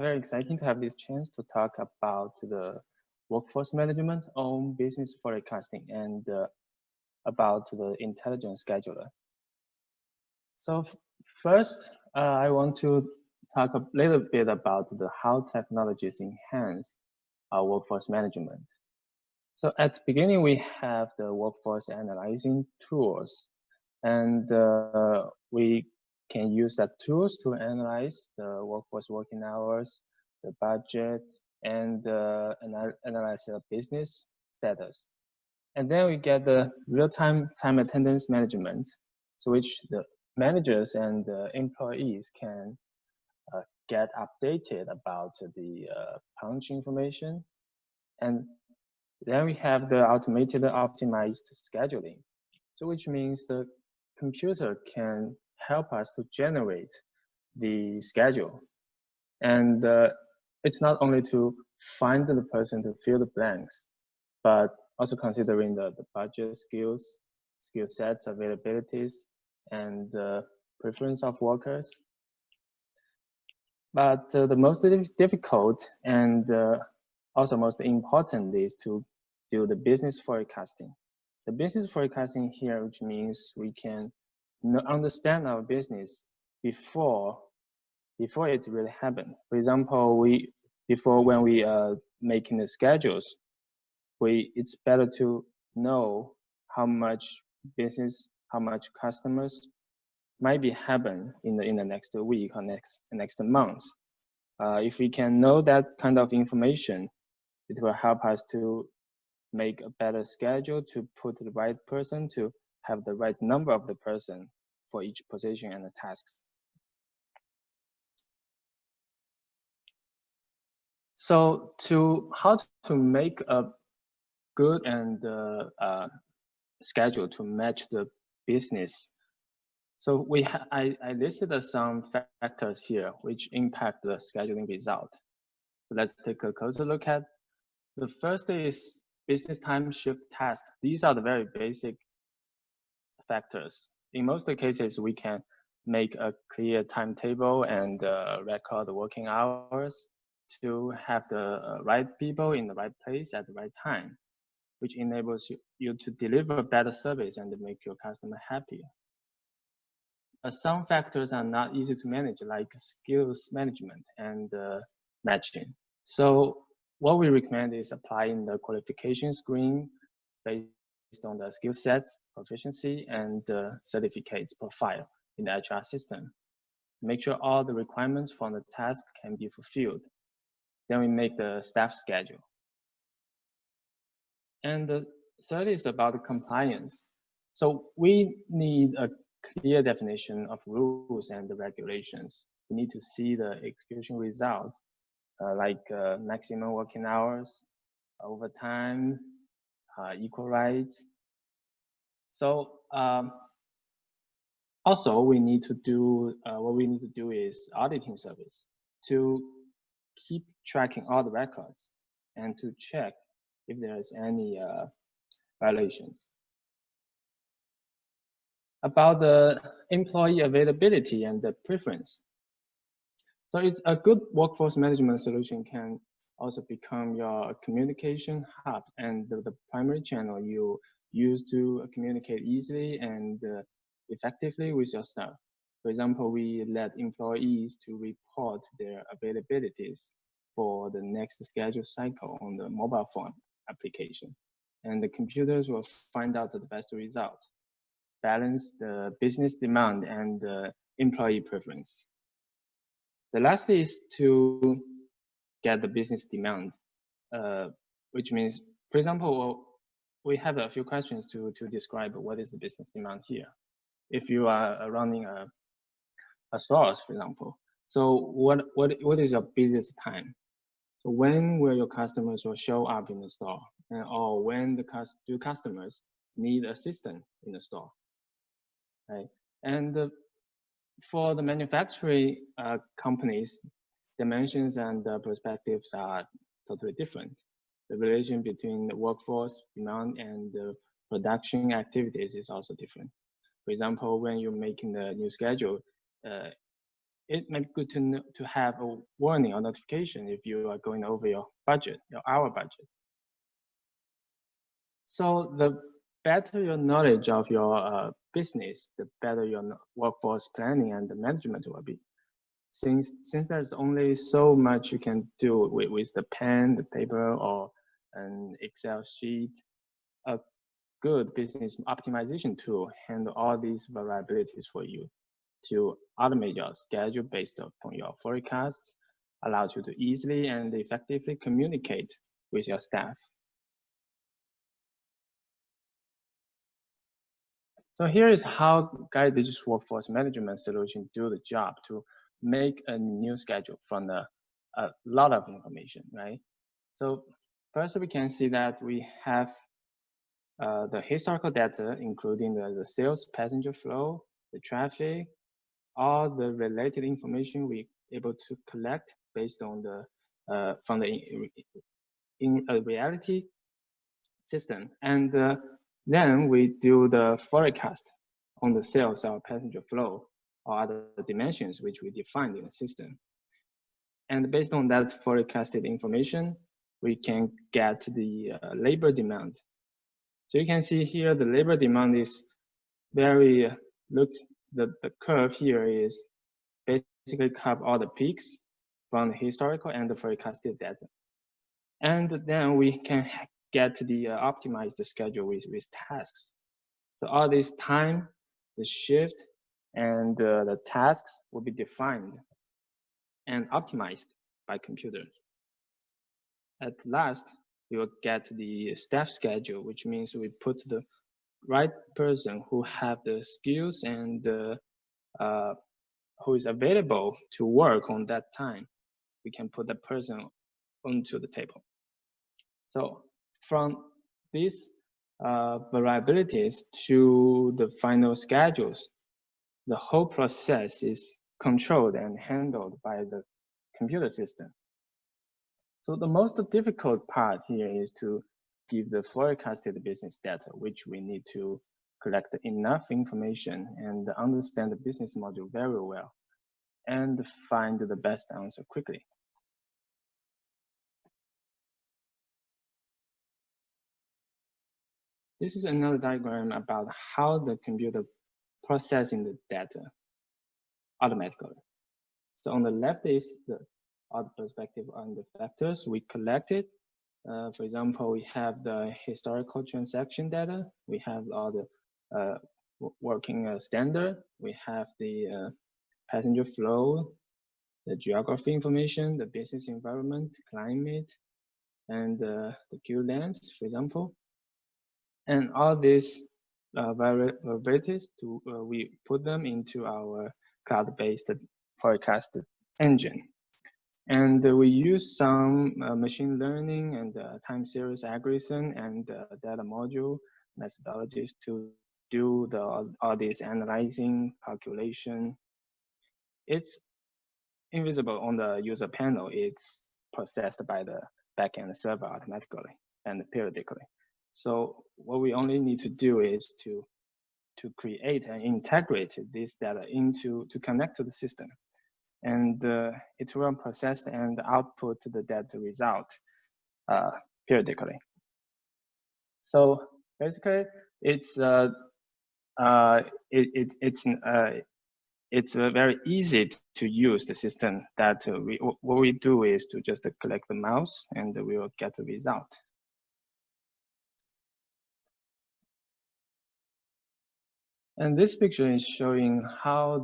Very exciting to have this chance to talk about the workforce management on business forecasting and about the intelligent scheduler. So first, I want to talk a little bit about how technologies enhance our workforce management. So at the beginning, we have the workforce analyzing tools, and we can use that tools to analyze the workforce working hours, the budget, and analyze the business status. And then we get the real-time time attendance management, so which the managers and the employees can get updated about the punch information. And then we have the automated optimized scheduling. So which means the computer can help us to generate the schedule. And it's not only to find the person to fill the blanks, but also considering the budget skills, skill sets, availabilities, and preference of workers. But the most difficult and also most important is to do the business forecasting. The business forecasting here, which means we can understand our business before it really happened. For example, before when we are making the schedules, it's better to know how much business, how much customers might be happen in the next week or next month. If we can know that kind of information, it will help us to make a better schedule, to put the right person, to have the right number of the person for each position and the tasks. So how to make a good and schedule to match the business. So I listed some factors here which impact the scheduling result. So let's take a closer look at. The first is business time shift task. These are the very basic factors. In most cases, we can make a clear timetable and record the working hours to have the right people in the right place at the right time, which enables you to deliver better service and make your customer happy. Some factors are not easy to manage, like skills management and matching. So what we recommend is applying the qualification screen based on the skill sets, proficiency, and certificates profile in the HR system. Make sure all the requirements for the task can be fulfilled. Then we make the staff schedule. And the third is about the compliance. So we need a clear definition of rules and the regulations. We need to see the execution results, like maximum working hours, overtime, equal rights. So also we need to do, what we need to do is auditing service to keep tracking all the records and to check if there's any violations. About the employee availability and the preference. So it's a good workforce management solution can also become your communication hub and the primary channel you use to communicate easily and effectively with your staff. For example, we let employees to report their availabilities for the next schedule cycle on the mobile phone application. And the computers will find out the best result, balance the business demand and the employee preference. The last is to get the business demand, which means, for example, we have a few questions to describe what is the business demand here. If you are running a store, for example, so what is your busiest time? So when will your customers will show up in the store, or when do customers need assistance in the store, right? And for the manufacturing companies, dimensions and perspectives are totally different. The relation between the workforce demand and the production activities is also different. For example, when you're making the new schedule, it may be good to know, to have a warning or notification if you are going over your budget, your hour budget. So the better your knowledge of your business, the better your workforce planning and the management will be. Since there's only so much you can do with the pen, the paper, or an Excel sheet, a good business optimization tool handle all these variabilities for you to automate your schedule based upon your forecasts, allows you to easily and effectively communicate with your staff. So here is how Guided Digital Workforce Management solution do the job to make a new schedule from a lot of information, right? So first we can see that we have the historical data, including the sales passenger flow, the traffic, all the related information we able to collect based on the from the in a reality system, and then we do the forecast on the sales or passenger flow or other dimensions which we defined in the system. And based on that forecasted information, we can get the labor demand. So you can see here the labor demand is very, the curve here is basically cover all the peaks from the historical and the forecasted data. And then we can get the optimized schedule with tasks. So all this time, the shift, and the tasks will be defined and optimized by computers. At last, we will get the staff schedule, which means we put the right person who have the skills and who is available to work on that time. We can put that person onto the table. So from these variabilities to the final schedules, the whole process is controlled and handled by the computer system. So the most difficult part here is to give the forecasted business data, which we need to collect enough information and understand the business model very well and find the best answer quickly. This is another diagram about how the computer processing the data automatically. So on the left is the perspective on the factors we collected. For example, we have the historical transaction data. We have all the working standard. We have the passenger flow, the geography information, the business environment, climate, and the queue length, for example. And all these variabilities, we put them into our cloud-based forecast engine. And we use some machine learning and time series algorithm and data module methodologies to do all this analyzing, calculation. It's invisible on the user panel. It's processed by the backend server automatically and periodically. So what we only need to do is to create and integrate this data to connect to the system. And it will process and output the data result periodically. So basically, it's very easy to use the system. That what we do is to just collect the mouse and we will get the result. And this picture is showing how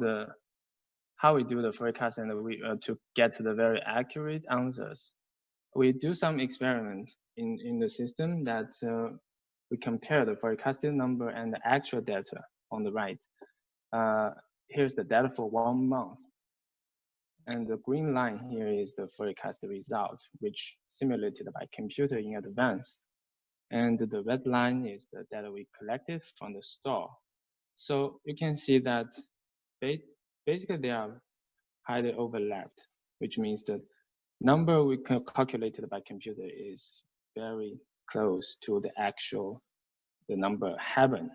we do the forecast and we to get to the very accurate answers. We do some experiments in the system that we compare the forecasted number and the actual data on the right. Here's the data for 1 month. And the green line here is the forecast result, which simulated by computer in advance. And the red line is the data we collected from the store. So you can see that basically they are highly overlapped, which means that number we calculated by computer is very close to the number happened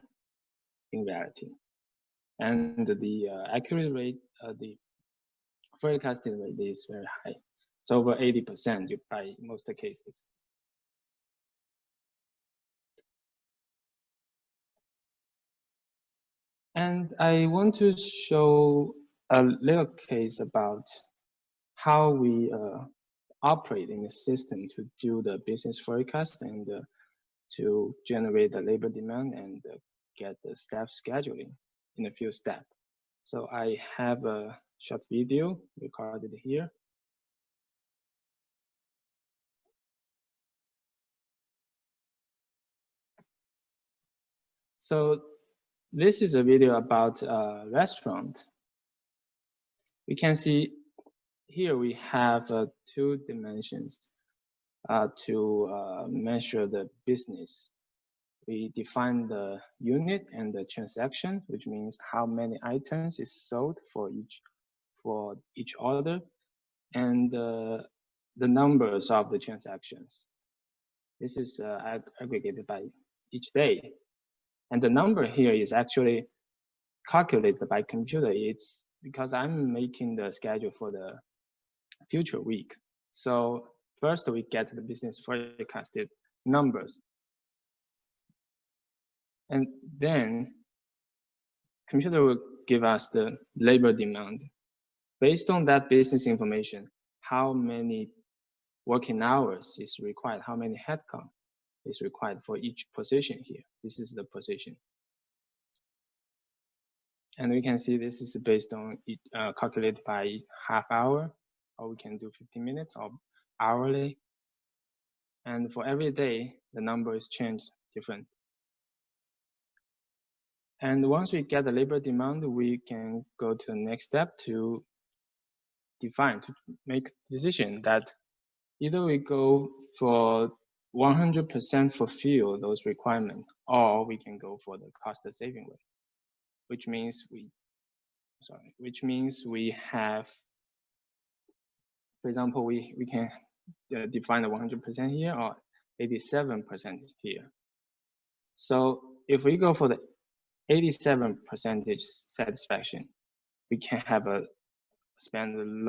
in reality. And the accurate rate, the forecasted rate is very high. It's over 80% by most cases. And I want to show a little case about how we operate in the system to do the business forecast and to generate the labor demand and get the staff scheduling in a few steps. So I have a short video recorded here. So this is a video about a restaurant. We can see here we have two dimensions to measure the business. We define the unit and the transaction, which means how many items is sold for each order, and the numbers of the transactions. This is aggregated by each day. And the number here is actually calculated by computer. It's because I'm making the schedule for the future week. So first we get the business forecasted numbers. And then computer will give us the labor demand. Based on that business information, how many working hours is required, how many headcount is required for each position here. This is the position. And we can see this is based on calculated by half hour, or we can do 15 minutes or hourly. And for every day, the number is changed different. And once we get the labor demand, we can go to the next step to define, to make decision that either we go for 100% fulfill those requirements, or we can go for the cost saving way, which means we have, for example, we can define the 100% here or 87% here. So if we go for the 87% satisfaction, we can have spend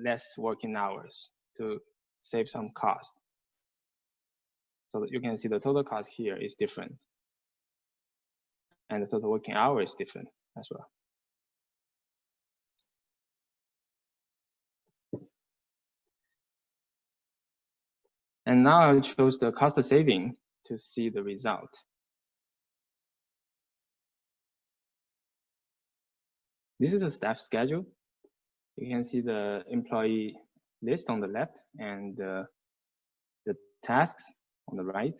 less working hours to save some cost. So that you can see the total cost here is different, and the total working hour is different as well. And now I'll choose the cost saving to see the result. This is a staff schedule. You can see the employee list on the left and the tasks on the right.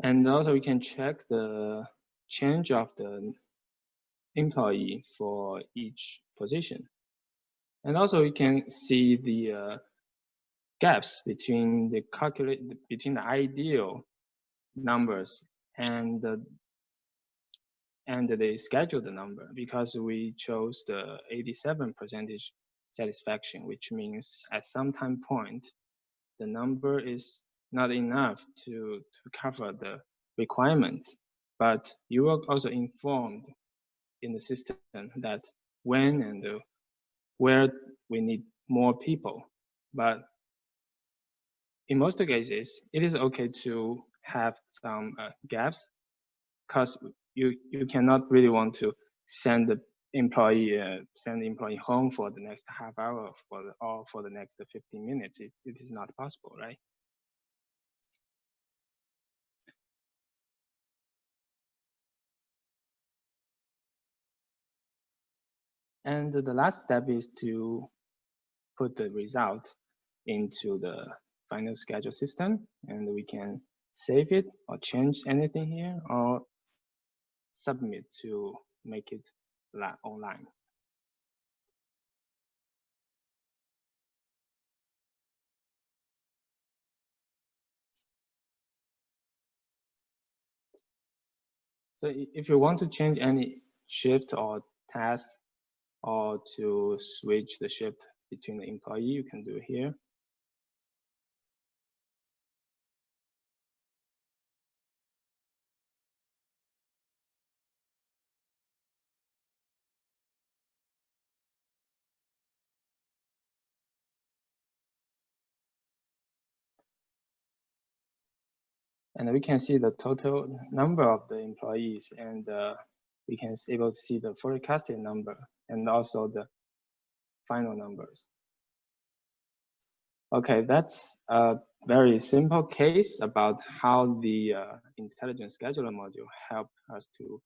And also we can check the change of the employee for each position. And also we can see the gaps between the ideal numbers and the scheduled number, because we chose the 87% satisfaction, which means at some time point, the number is not enough to cover the requirements. But you are also informed in the system that when and where we need more people. But in most cases, it is okay to have some gaps, because you cannot really want to send the employee home for the next half hour or for the next 15 minutes. It is not possible, right? And the last step is to put the result into the final schedule system, and we can save it or change anything here or submit to make it online. So if you want to change any shift or task or to switch the shift between the employee, you can do it here. And we can see the total number of the employees, and we can able to see the forecasted number and also the final numbers. Okay, that's a very simple case about how the intelligent scheduler module helped us to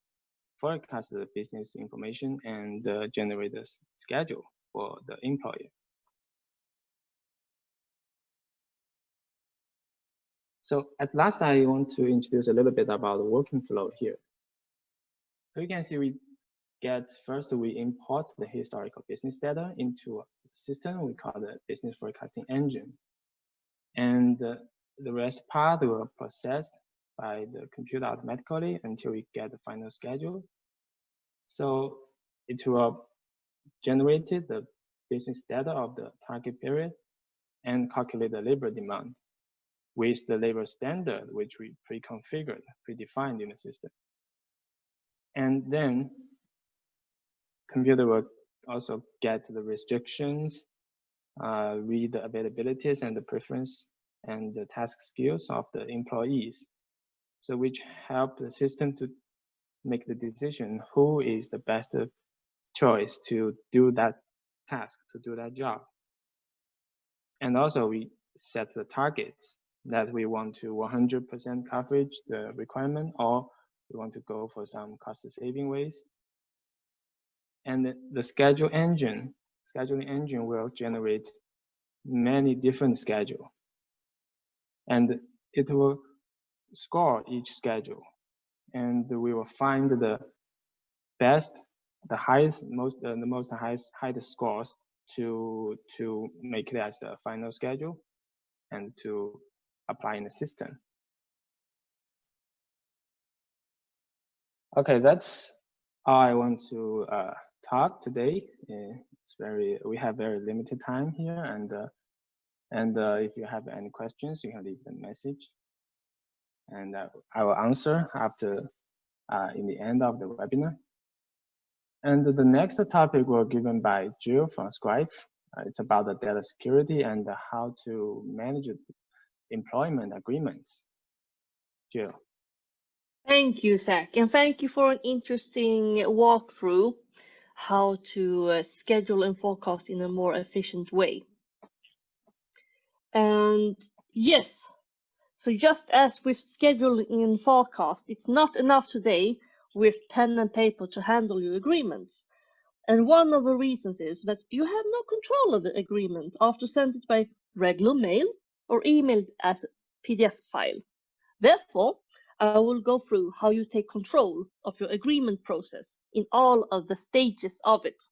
forecast the business information and generate the schedule for the employee. So at last, I want to introduce a little bit about the working flow here. So you can see we import the historical business data into a system we call the business forecasting engine. And the rest part will process by the computer automatically until we get the final schedule. So it will generate the business data of the target period and calculate the labor demand with the labor standard, which we pre-configured, predefined in the system. And then computer will also get the restrictions, read the availabilities and the preference and the task skills of the employees. So which help the system to make the decision who is the best choice to do that task, to do that job. And also we set the targets that we want to 100% coverage the requirement, or we want to go for some cost saving ways. And the scheduling engine will generate many different schedules. And it will score each schedule. And we will find the best, the highest, highest scores to make it as a final schedule and to apply in the system. Okay, that's all I want to talk today. We have very limited time here, and if you have any questions, you can leave the message, and I will answer after in the end of the webinar. And the next topic was given by Jill from Scribe. It's about the data security and how to manage employment agreements. Jill. Thank you, Zach, and thank you for an interesting walkthrough how to schedule and forecast in a more efficient way. And yes, so just as with scheduling and forecast, it's not enough today with pen and paper to handle your agreements. And one of the reasons is that you have no control of the agreement after sent it by regular mail or emailed as a PDF file. Therefore, I will go through how you take control of your agreement process in all of the stages of it.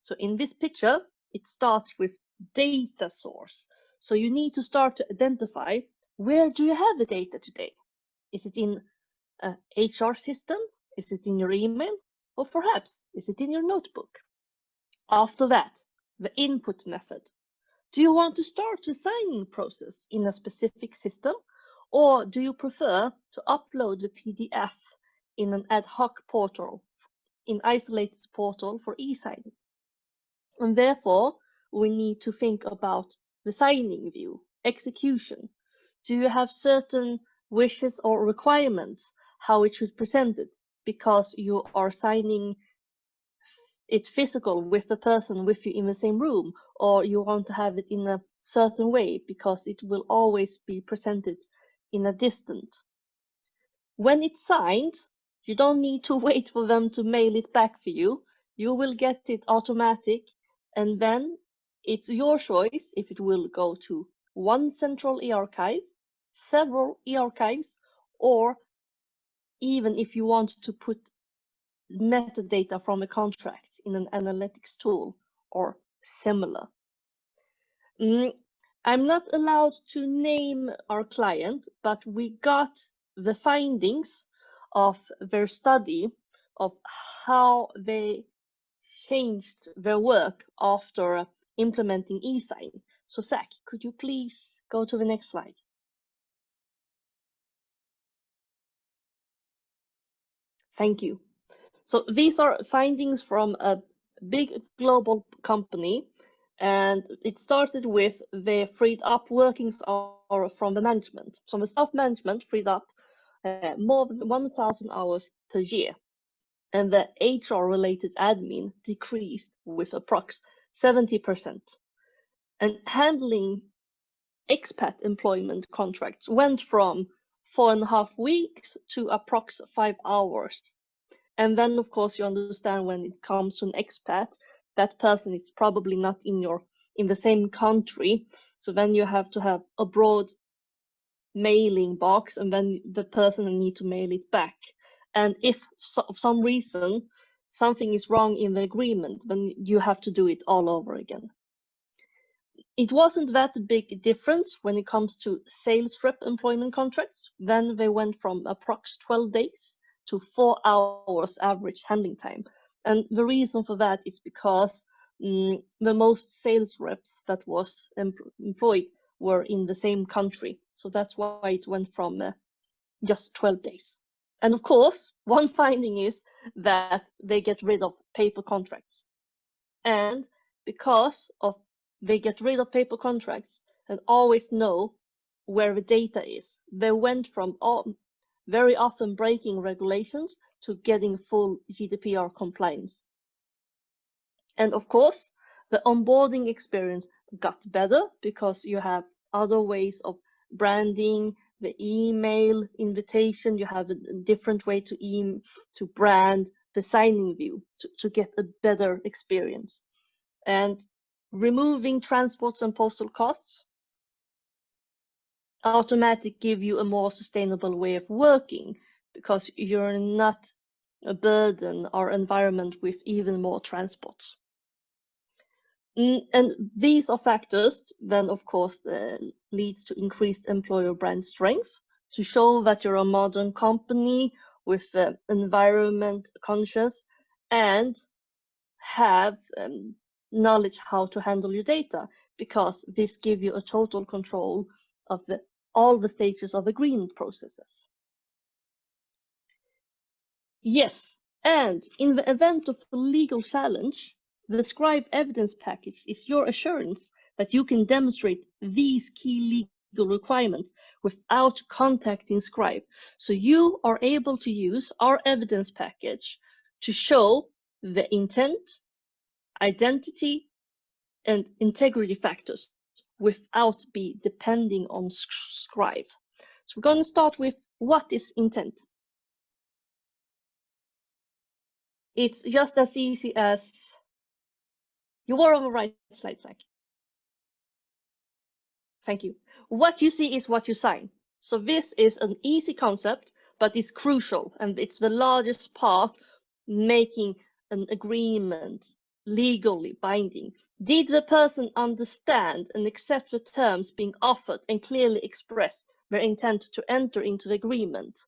So in this picture, it starts with data source. So you need to start to identify, where do you have the data today? Is it in a HR system? Is it in your email? Or perhaps, is it in your notebook? After that, the input method. Do you want to start the signing process in a specific system? Or do you prefer to upload the PDF in an ad hoc portal, in isolated portal for e-signing? And therefore, we need to think about the signing view, execution. Do you have certain wishes or requirements how it should present it, because you are signing it physical with the person with you in the same room, or you want to have it in a certain way because it will always be presented in a distance. When it's signed, you don't need to wait for them to mail it back for you. You will get it automatic, and then it's your choice if it will go to one central e-archive, several e-archives, or even if you want to put metadata from a contract in an analytics tool or similar. I'm not allowed to name our client, but we got the findings of their study of how they changed their work after implementing e-sign. So Zach, could you please go to the next slide? Thank you. So these are findings from a big global company, and it started with the freed up workings hour from the management. So the staff management freed up more than 1,000 hours per year, and the HR related admin decreased with approx 70%. And handling expat employment contracts went from 4.5 weeks to approx 5 hours. And then, of course, you understand when it comes to an expat, that person is probably not in the same country. So then you have to have a broad mailing box, and then the person need to mail it back. And if for some reason something is wrong in the agreement, then you have to do it all over again. It wasn't that big difference when it comes to sales rep employment contracts. Then they went from approx 12 days to 4 hours average handling time. And the reason for that is because the most sales reps that was employed were in the same country. So that's why it went from just 12 days. And of course, one finding is that they get rid of paper contracts. And because of they get rid of paper contracts and always know where the data is, they went from very often breaking regulations to getting full GDPR compliance. And of course, the onboarding experience got better because you have other ways of branding, the email invitation, you have a different way to brand the signing view to get a better experience. And removing transports and postal costs automatically give you a more sustainable way of working because you're not a burden our environment with even more transports. And these are factors then, of course, leads to increased employer brand strength to show that you're a modern company with environment conscious and have knowledge how to handle your data, because this gives you a total control of all the stages of agreement processes. Yes, and in the event of a legal challenge, the Scribe evidence package is your assurance that you can demonstrate these key legal requirements without contacting Scribe. So you are able to use our evidence package to show the intent, identity, and integrity factors without be depending on Scribe. So we're going to start with what is intent. It's just as easy as you were on the right slide, Zach. Thank you. What you see is what you sign. So this is an easy concept, but it's crucial, and it's the largest part making an agreement legally binding. Did the person understand and accept the terms being offered and clearly express their intent to enter into the agreement?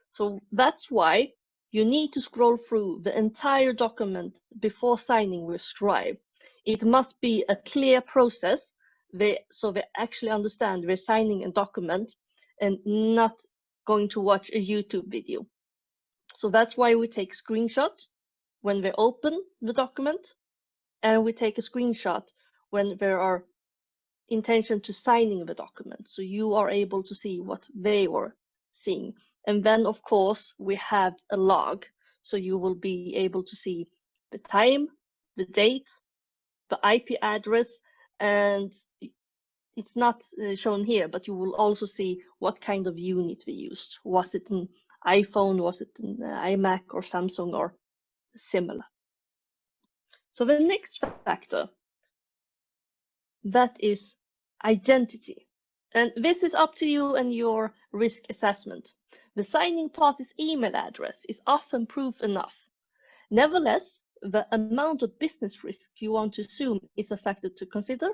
So that's why you need to scroll through the entire document before signing with Scribe. It must be a clear process so they actually understand they're signing a document and not going to watch a YouTube video. So that's why we take screenshots when they open the document, and we take a screenshot when there are intention to signing the document. So you are able to see what they were seeing. And then, of course, we have a log. So you will be able to see the time, the date, the IP address, and it's not shown here, but you will also see what kind of unit we used. Was it an iPhone, was it an iMac or Samsung or similar? So the next factor, that is identity. And this is up to you and your risk assessment. The signing party's email address is often proof enough. Nevertheless, the amount of business risk you want to assume is a factor to consider.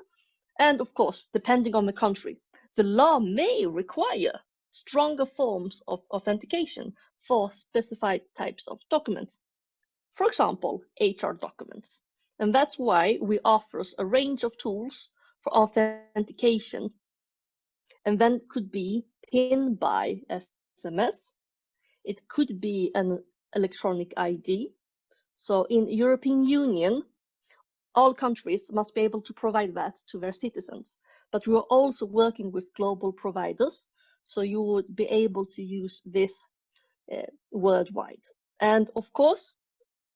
And of course, depending on the country, the law may require stronger forms of authentication for specified types of documents. For example, HR documents. And that's why we offer a range of tools for authentication. And then it could be PIN by SMS. It could be an electronic ID. So in European Union, all countries must be able to provide that to their citizens. But we are also working with global providers, so you would be able to use this worldwide. And of course,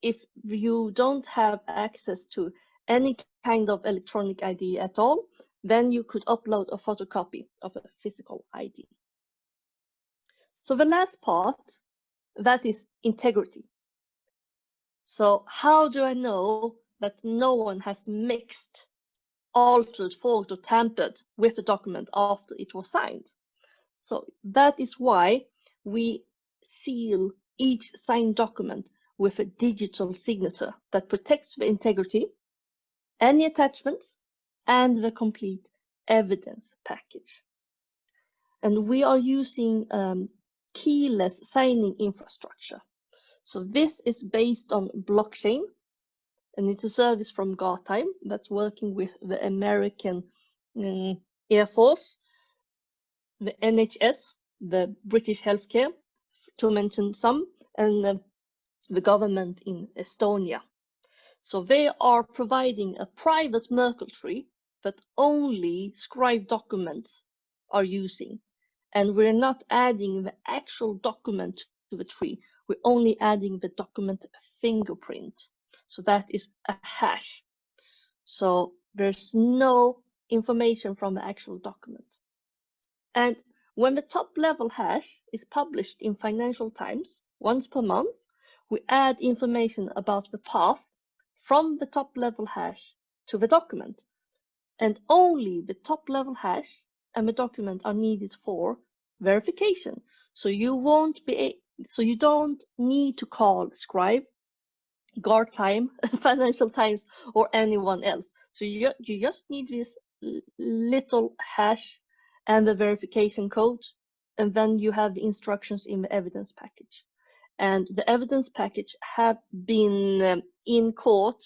if you don't have access to any kind of electronic ID at all, then you could upload a photocopy of a physical ID. So the last part, that is integrity. So how do I know that no one has mixed, altered, forked, or tampered with the document after it was signed? So that is why we seal each signed document with a digital signature that protects the integrity, any attachments, and the complete evidence package. And we are using keyless signing infrastructure. So this is based on blockchain, and it's a service from Guardtime that's working with the American Air Force, the NHS, the British Healthcare, to mention some, and the government in Estonia. So they are providing a private Merkle tree that only Scribe documents are using. And we're not adding the actual document to the tree. We're only adding the document fingerprint. So that is a hash. So there's no information from the actual document. And when the top level hash is published in Financial Times once per month, we add information about the path from the top level hash to the document. And only the top level hash and the document are needed for verification. So you don't need to call Scribe, Guardtime, Financial Times, or anyone else. So you just need this little hash and the verification code, and then you have the instructions in the evidence package. And the evidence package have been in court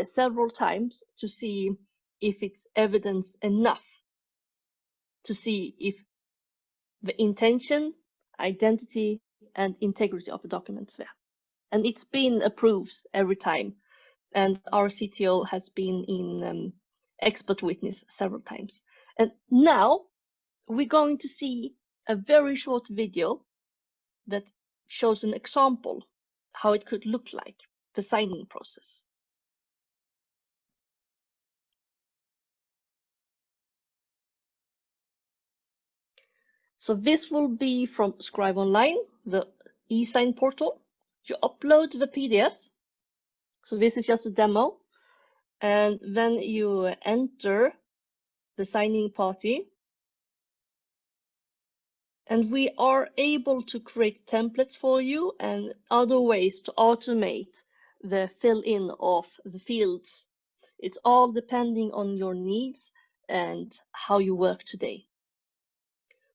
several times to see if it's evidence enough to see if the intention, identity, and integrity of the documents there. And it's been approved every time. And our CTO has been in expert witness several times. And now we're going to see a very short video that shows an example how it could look like, the signing process. So this will be from Scribe Online, the e-sign portal. You upload the PDF. So this is just a demo. And then you enter the signing party. And we are able to create templates for you and other ways to automate the fill-in of the fields. It's all depending on your needs and how you work today.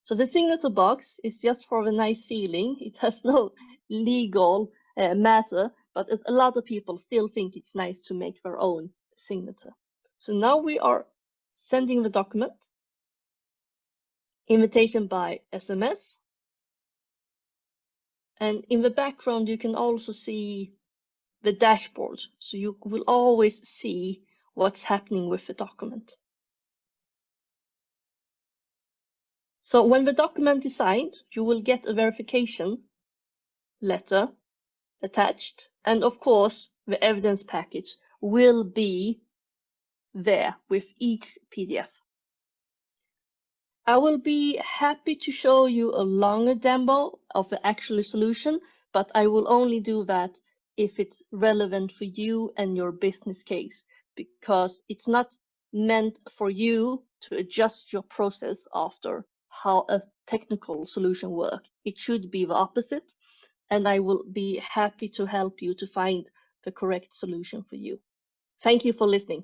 So the signature box is just for a nice feeling. It has no legal matter, but a lot of people still think it's nice to make their own signature. So now we are sending the document, invitation by SMS. And in the background, you can also see the dashboard. So you will always see what's happening with the document. So when the document is signed, you will get a verification letter attached. And of course, the evidence package will be there with each PDF. I will be happy to show you a longer demo of the actual solution, but I will only do that if it's relevant for you and your business case, because it's not meant for you to adjust your process after how a technical solution works. It should be the opposite, and I will be happy to help you to find the correct solution for you. Thank you for listening.